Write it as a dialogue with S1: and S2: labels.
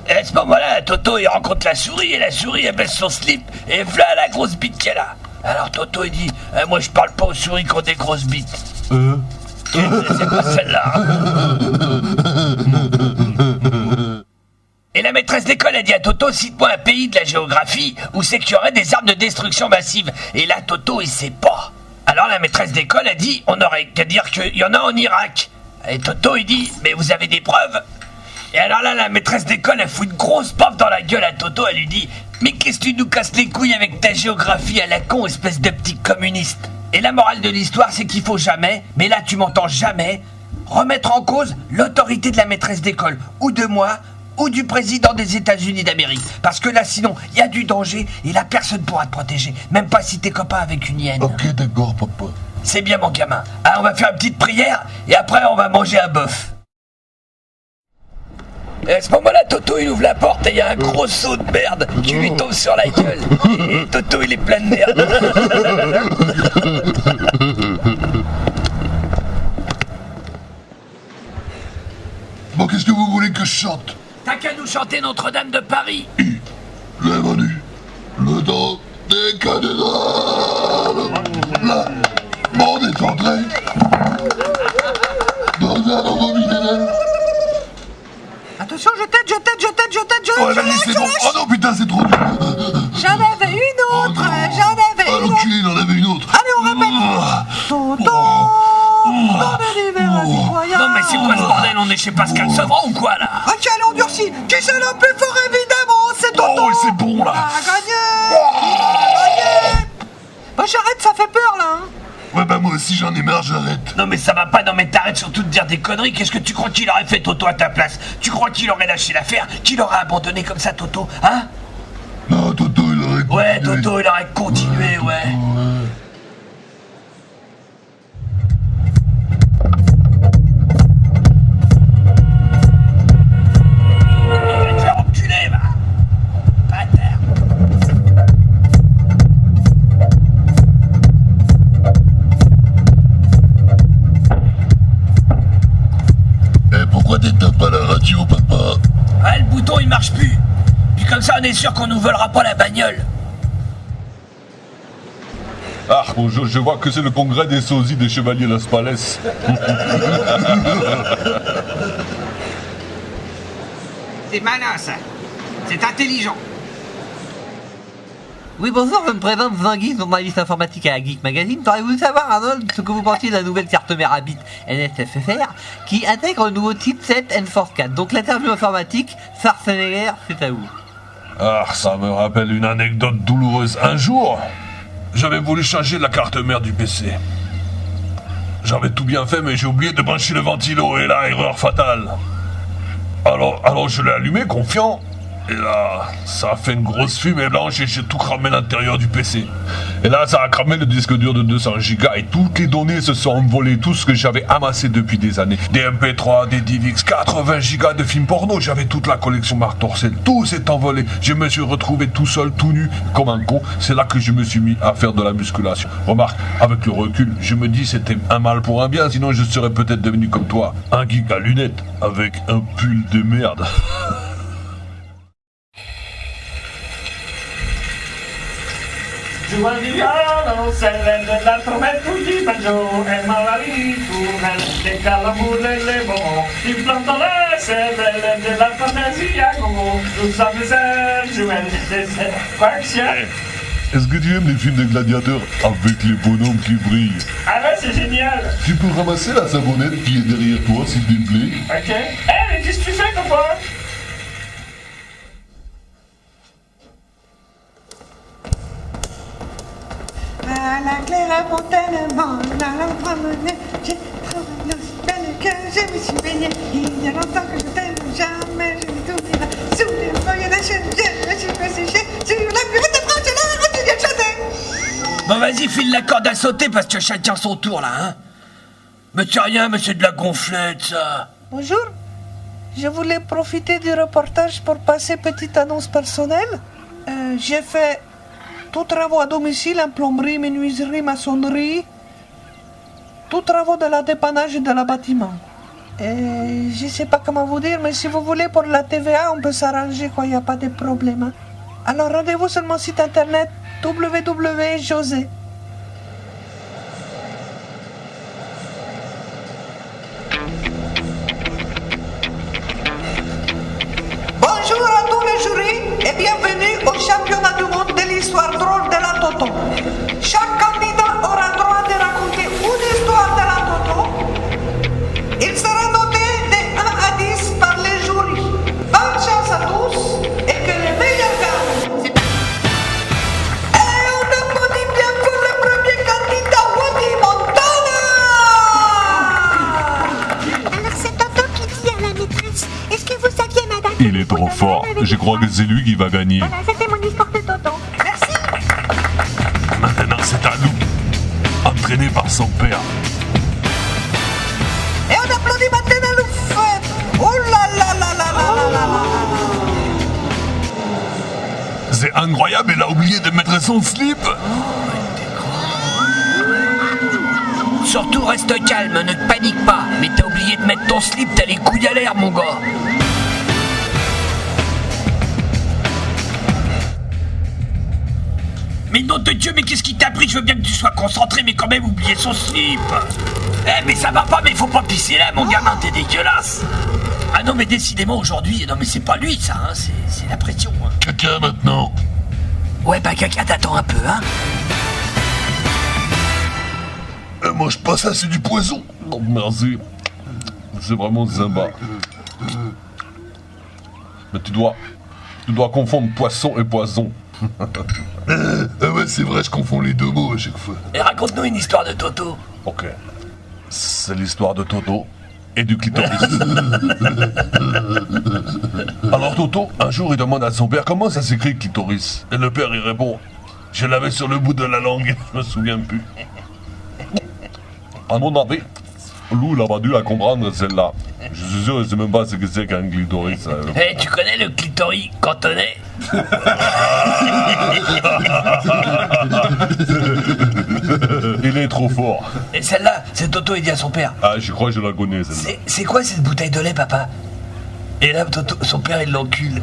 S1: Et à ce moment-là, Toto il rencontre la souris et la souris elle baisse son slip et voilà la grosse bite qu'elle a. Alors Toto il dit moi je parle pas aux souris qui ont des grosses bites. C'est pas celle-là. Et la maîtresse d'école a dit à Toto, cite-moi un pays de la géographie où c'est qu'il y aurait des armes de destruction massive. Et là Toto il sait pas. Alors la maîtresse d'école a dit, on aurait qu'à dire qu'il y en a en Irak. Et Toto il dit, mais vous avez des preuves? Et alors là la maîtresse d'école elle fout une grosse paf dans la gueule à Toto, elle lui dit, mais qu'est-ce que tu nous casses les couilles avec ta géographie à la con, espèce de petit communiste? Et la morale de l'histoire c'est qu'il faut jamais, mais là tu m'entends jamais, remettre en cause l'autorité de la maîtresse d'école, ou de moi, ou du président des États-Unis d'Amérique. Parce que là, sinon, il y a du danger et là, personne pourra te protéger. Même pas si t'es copain avec une hyène.
S2: Ok, d'accord, papa.
S1: C'est bien, mon gamin. Ah, on va faire une petite prière et après, on va manger un bœuf. Et à ce moment-là, Toto, il ouvre la porte et il y a un gros seau de merde qui lui tombe sur la gueule. Et Toto, il est plein de merde.
S2: Bon, qu'est-ce que vous voulez que je chante?
S1: T'as qu'à nous chanter Notre-Dame de Paris.
S2: Il est venu le temps des cathédrales. La monde est entré dans un nouveau millénaire.
S3: Attention, je t'aide.
S2: Ouais, vas-y, c'est bon. Oh non, putain, c'est trop dur.
S3: J'en avais une autre,
S2: Ah, l'enculé, il en avait une autre.
S3: Allez, on répète. Tonton, dans l'univers incroyable.
S1: Non mais c'est quoi ce bordel? On est chez Pascal Sevran ou quoi là?
S3: Ok, allez, on durcit. Qui c'est le plus fort, évidemment? C'est Tonton.
S2: Oh, c'est bon, là.
S3: Il a gagné. Bah, j'arrête, ça fait peur, là.
S2: Ouais, bah moi aussi, j'en ai marre, j'arrête.
S1: Non mais ça va pas, non mais t'arrêtes surtout de dire des conneries. Qu'est-ce que tu crois qu'il aurait fait Toto à ta place? Tu crois qu'il aurait lâché l'affaire? Qu'il aurait abandonné comme ça Toto? Hein?
S2: Non, Toto, il aurait continué.
S1: Ouais Toto il aurait continué, ouais. Il va te faire enculer, va. Bâtard.
S2: Eh, pourquoi t'éteins pas la radio, papa?
S1: Ah, le bouton il marche plus. Puis comme ça on est sûr qu'on nous volera pas la bagnole.
S4: Ah, bon, je vois que c'est le congrès des sosies des chevaliers Las Palais.
S5: C'est malin, ça. C'est intelligent.
S6: Oui, bonjour, je me présente Zanguy, journaliste informatique à la Geek Magazine. J'aurais voulu savoir, Arnold, ce que vous pensiez de la nouvelle carte mère à bits NSFR qui intègre le nouveau chipset N-Force 4. Donc l'interview informatique, Schwarzenegger, c'est à vous.
S4: Ah, ça me rappelle une anecdote douloureuse. Un jour, j'avais voulu changer la carte mère du PC. J'avais tout bien fait, mais j'ai oublié de brancher le ventilo, et là, erreur fatale. Alors je l'ai allumé, confiant. Et là, ça a fait une grosse fumée blanche et j'ai tout cramé à l'intérieur du PC. Et là, ça a cramé le disque dur de 200 Go et toutes les données se sont envolées, tout ce que j'avais amassé depuis des années. Des MP3, des DivX, 80 Go de films porno, j'avais toute la collection Marc Dorcel, tout s'est envolé. Je me suis retrouvé tout seul, tout nu, comme un con. C'est là que je me suis mis à faire de la musculation. Remarque, avec le recul, je me dis c'était un mal pour un bien, sinon je serais peut-être devenu comme toi, un geek à lunettes, avec un pull de merde.
S7: Giù al divano, serrende dal prometto di banjo, e malari tunnel, le calamure le bomo, in planto le serrende della fantasia como, nous sommes les jumelles, quoi que c'est.
S4: Est-ce que tu aimes les films de gladiateurs avec les bonhommes qui brillent?
S7: Ah ouais, c'est génial.
S2: Tu peux ramasser la savonnette qui est derrière toi, s'il te plaît?
S7: Ok. Mais qu'est-ce que tu fais, copain?
S3: À la claire fontaine, la promenade, j'ai travaillé aussi belle que je me suis baignée. Il y a longtemps que je t'aime, jamais je ne t'oublierai. Sous les feuilles de chêne, je me suis fait sécher. Sur la murette de branche, là, tu viens de chanter.
S1: Bon vas-y, file la corde à sauter parce que chacun son tour là, hein. Mais c'est rien, mais c'est de la gonflette ça.
S3: Bonjour, je voulais profiter du reportage pour passer petite annonce personnelle. J'ai fait tous travaux à domicile, en plomberie, menuiserie, maçonnerie, tous travaux de la dépannage et de la bâtiment. Je sais pas comment vous dire, mais si vous voulez pour la TVA, on peut s'arranger, quoi, il n'y a pas de problème. Hein. Alors rendez-vous sur mon site internet www.josé. Bonjour à tous les jurys et bienvenue au championnat du monde de l'histoire drôle de la Toto. Chaque candidat aura droit de raconter une histoire de la Toto. Il sera noté de 1 à 10 par les jurys. Bonne chance à tous et que les meilleurs gagnent. Et on applaudit bien pour le premier candidat, Woody Montana.
S8: Alors c'est Toto qui dit à la maîtresse, est-ce que vous saviez, madame?
S4: Il est trop fort. Je crois que c'est lui qui va gagner.
S8: Voilà, c'était mon histoire de Toto.
S3: Merci.
S4: Maintenant, c'est à nous. Entraîné par son père.
S3: Et on applaudit maintenant le fait. Oh là là là là là là là là.
S4: C'est incroyable, il a oublié de mettre son slip.
S1: Surtout reste calme, ne te panique pas. Mais t'as oublié de mettre ton slip, t'as les couilles à l'air, mon gars. Mais nom de Dieu, mais qu'est-ce qui t'a pris? Je veux bien que tu sois concentré, mais quand même oublier son slip. Eh, mais ça va pas, mais faut pas pisser là, mon gamin, t'es dégueulasse. Ah non, mais décidément aujourd'hui, non mais c'est pas lui ça, hein, c'est la pression. Hein.
S2: Caca maintenant.
S1: Ouais, bah caca, t'attends un peu, hein.
S2: Mange pas ça, c'est du poison.
S4: Non, merci. C'est vraiment sympa. Mais tu dois confondre poisson et poison.
S2: Ah ouais, c'est vrai, je confonds les deux mots à chaque fois.
S1: Et raconte-nous une histoire de Toto.
S4: Ok. C'est l'histoire de Toto et du clitoris. Alors Toto, un jour, il demande à son père comment ça s'écrit clitoris. Et le père, il répond, je l'avais sur le bout de la langue, je me souviens plus. À mon avis, Lou, il a pas dû la comprendre celle-là. Je suis sûr, je sais même pas ce que c'est qu'un clitoris.
S1: Eh, tu connais le clitoris cantonais?
S4: Il est trop fort.
S1: Et celle-là, c'est Toto, il dit à son père.
S4: Ah, je crois que je la connais, celle-là.
S1: C'est quoi cette bouteille de lait, papa? Et là, Toto, son père, il l'encule.